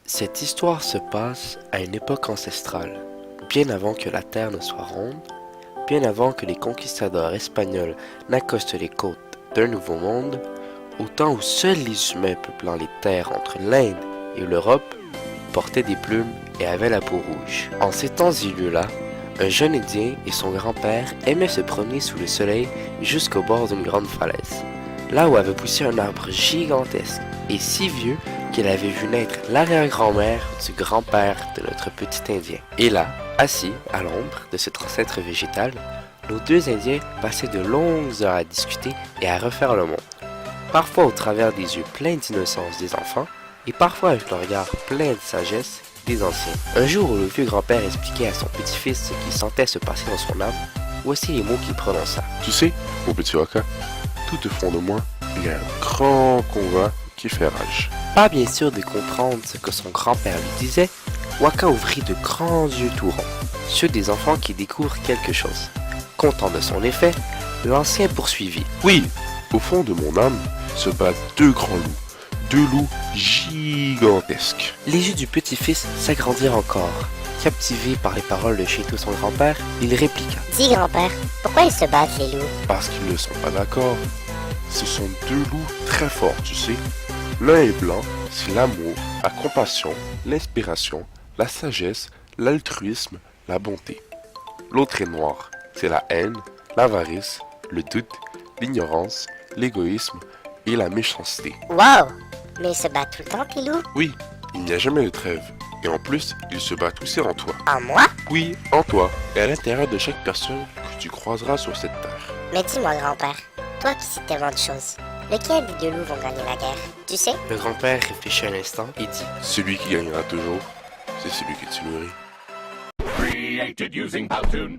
Cette histoire se passe à une époque ancestrale, bien avant que la Terre ne soit ronde, bien avant que les conquistadors espagnols n'accostent les côtes d'un nouveau monde, au temps où seuls les humains peuplant les terres entre l'Inde et l'Europe portaient des plumes et avaient la peau rouge. En ces temps et lieux-là, un jeune Indien et son grand-père aimaient se promener sous le soleil jusqu'au bord d'une grande falaise, là où avait poussé un arbre gigantesque et si vieux qu'il avait vu naître l'arrière-grand-mère du grand-père de notre petit Indien. Et là, assis à l'ombre de cet ancêtre végétal, nos deux Indiens passaient de longues heures à discuter et à refaire le monde, parfois au travers des yeux pleins d'innocence des enfants, et parfois avec le regard plein de sagesse des anciens. Un jour où le vieux grand-père expliquait à son petit-fils ce qu'il sentait se passer dans son âme, voici les mots qu'il prononça. Tu sais, mon petit Waka, tout au fond de moi, il y a un grand combat qui fait rage. Pas bien sûr de comprendre ce que son grand-père lui disait, Waka ouvrit de grands yeux tout ronds, ceux des enfants qui découvrent quelque chose. Content de son effet, l'ancien poursuivit. Oui, au fond de mon âme se battent deux grands loups, deux loups gigantesques. Les yeux du petit-fils s'agrandirent encore. Captivé par les paroles de Chétou son grand-père, il répliqua. Dis grand-père, pourquoi ils se battent les loups? Parce qu'ils ne sont pas d'accord. Ce sont deux loups très forts, tu sais. L'un est blanc, c'est l'amour, la compassion, l'inspiration, la sagesse, l'altruisme, la bonté. L'autre est noir, c'est la haine, l'avarice, le doute, l'ignorance, l'égoïsme et la méchanceté. Wow! Mais ils se battent tout le temps, tes loups? Oui, il n'y a jamais de trêve. Et en plus, ils se battent aussi en toi. En moi? Oui, en toi, et à l'intérieur de chaque personne que tu croiseras sur cette terre. Mais dis-moi grand-père, toi qui sais tellement de choses, lequel des deux loups vont gagner la guerre? Tu sais? Le grand-père réfléchit un instant et dit. Celui qui gagnera toujours, c'est celui que tu nourris. Created using Powtoon.